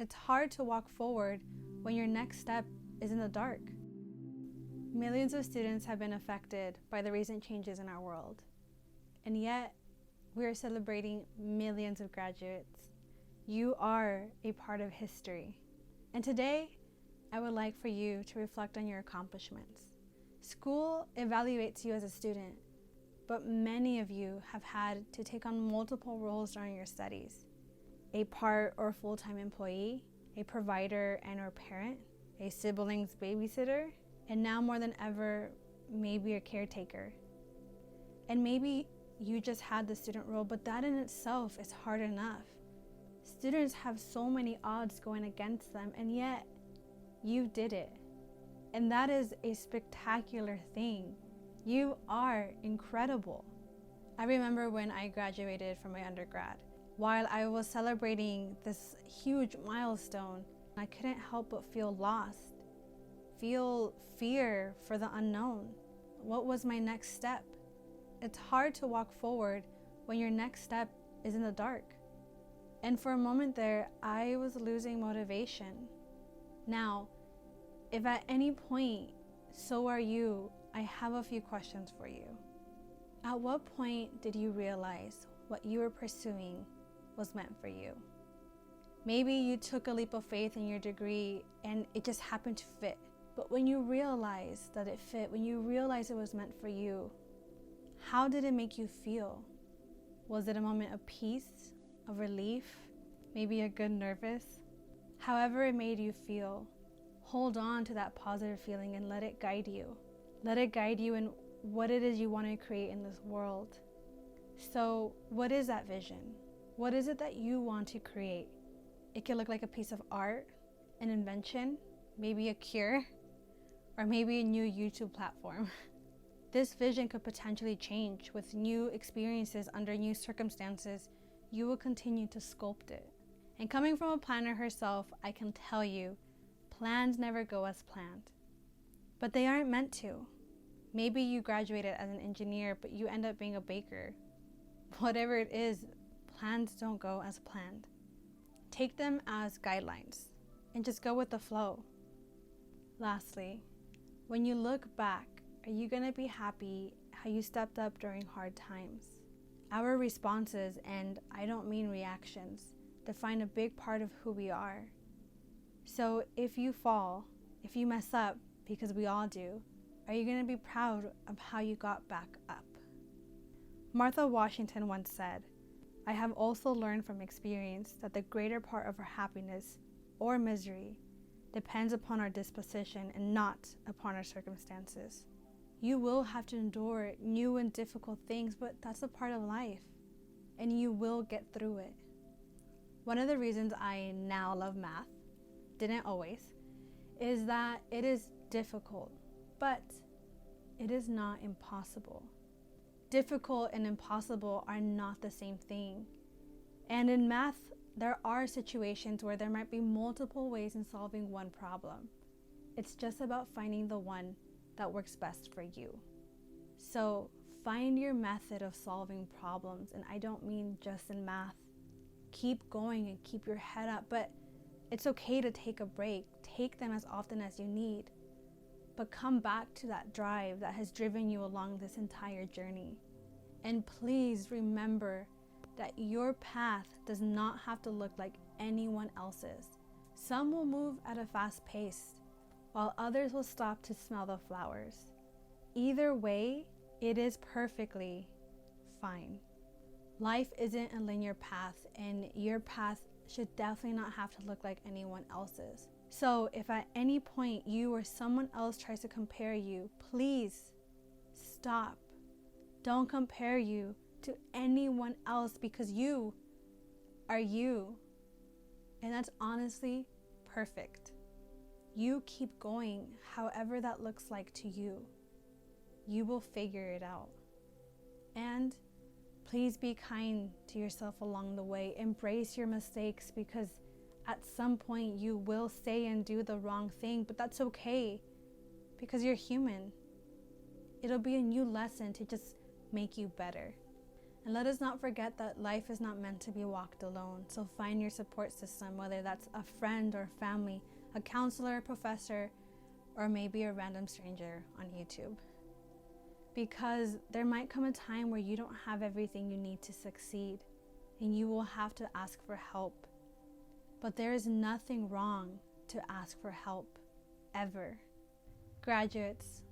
It's hard to walk forward when your next step is in the dark. Millions of students have been affected by the recent changes in our world. And yet, we are celebrating millions of graduates. You are a part of history. And today, I would like for you to reflect on your accomplishments. School evaluates you as a student, but many of you have had to take on multiple roles during your studies. A part or full-time employee, a provider and or parent, a sibling's babysitter, and now more than ever, maybe a caretaker. And maybe you just had the student role, but that in itself is hard enough. Students have so many odds going against them, and yet you did it. And that is a spectacular thing. You are incredible. I remember when I graduated from my undergrad. While I was celebrating this huge milestone, I couldn't help but feel lost, feel fear for the unknown. What was my next step? It's hard to walk forward when your next step is in the dark. And for a moment there, I was losing motivation. Now, if at any point, so are you, I have a few questions for you. At what point did you realize what you were pursuing was meant for you? Maybe you took a leap of faith in your degree and it just happened to fit. But when you realized that it fit, when you realized it was meant for you, how did it make you feel? Was it a moment of peace, of relief, maybe a good nervous? However it made you feel, hold on to that positive feeling and let it guide you. Let it guide you in what it is you want to create in this world. So what is that vision? What is it that you want to create? It could look like a piece of art, an invention, maybe a cure, or maybe a new YouTube platform. This vision could potentially change with new experiences under new circumstances. You will continue to sculpt it. And coming from a planner herself, I can tell you, plans never go as planned. But they aren't meant to. Maybe you graduated as an engineer, but you end up being a baker. Whatever it is, plans don't go as planned. Take them as guidelines and just go with the flow. Lastly, when you look back, are you going to be happy how you stepped up during hard times? Our responses, and I don't mean reactions, define a big part of who we are. So if you fall, if you mess up, because we all do, are you going to be proud of how you got back up? Martha Washington once said, "I have also learned from experience that the greater part of our happiness or misery depends upon our disposition and not upon our circumstances." You will have to endure new and difficult things, but that's a part of life, and you will get through it. One of the reasons I now love math, didn't always, is that it is difficult, but it is not impossible. Difficult and impossible are not the same thing. And in math, there are situations where there might be multiple ways in solving one problem. It's just about finding the one that works best for you. So find your method of solving problems, and I don't mean just in math. Keep going and keep your head up, but it's okay to take a break. Take them as often as you need, but come back to that drive that has driven you along this entire journey. And please remember that your path does not have to look like anyone else's. Some will move at a fast pace, while others will stop to smell the flowers. Either way, it is perfectly fine. Life isn't a linear path, and your path should definitely not have to look like anyone else's. So if at any point you or someone else tries to compare you, please stop. Don't compare you to anyone else, because you are you. And that's honestly perfect. You keep going however that looks like to you. You will figure it out. And please be kind to yourself along the way. Embrace your mistakes, because at some point you will say and do the wrong thing, but that's okay, because you're human. It'll be a new lesson to just make you better. And let us not forget that life is not meant to be walked alone. So find your support system, whether that's a friend or family, a counselor, a professor, or maybe a random stranger on YouTube. Because there might come a time where you don't have everything you need to succeed, and you will have to ask for help. But there is nothing wrong to ask for help, ever. Graduates,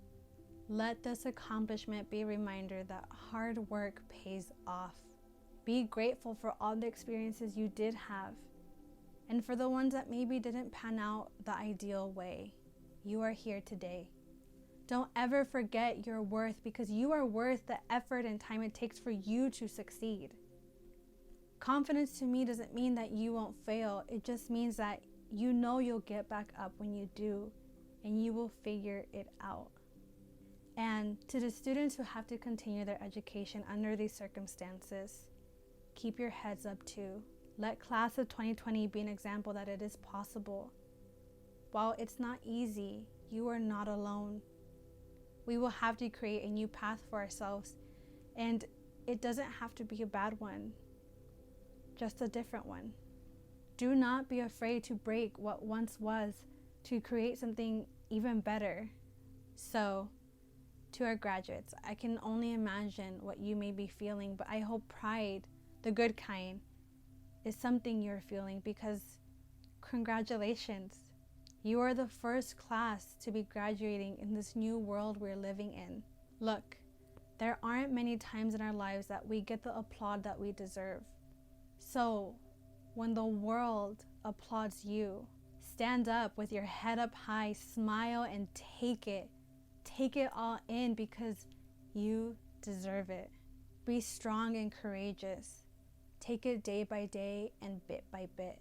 let this accomplishment be a reminder that hard work pays off. Be grateful for all the experiences you did have, and for the ones that maybe didn't pan out the ideal way. You are here today. Don't ever forget your worth, because you are worth the effort and time it takes for you to succeed. Confidence to me doesn't mean that you won't fail. It just means that you know you'll get back up when you do, and you will figure it out. And to the students who have to continue their education under these circumstances, keep your heads up too. Let class of 2020 be an example that it is possible. While it's not easy, you are not alone. We will have to create a new path for ourselves, and it doesn't have to be a bad one, just a different one. Do not be afraid to break what once was to create something even better. So, to our graduates, I can only imagine what you may be feeling, but I hope pride, the good kind, is something you're feeling, because congratulations. You are the first class to be graduating in this new world we're living in. Look, there aren't many times in our lives that we get the applaud that we deserve. So, when the world applauds you, stand up with your head up high, smile, and take it. Take it all in, because you deserve it. Be strong and courageous. Take it day by day and bit by bit.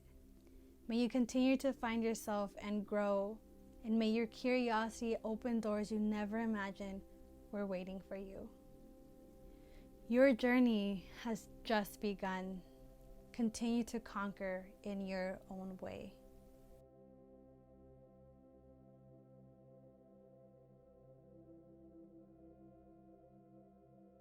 May you continue to find yourself and grow, and may your curiosity open doors you never imagined were waiting for you. Your journey has just begun. Continue to conquer in your own way.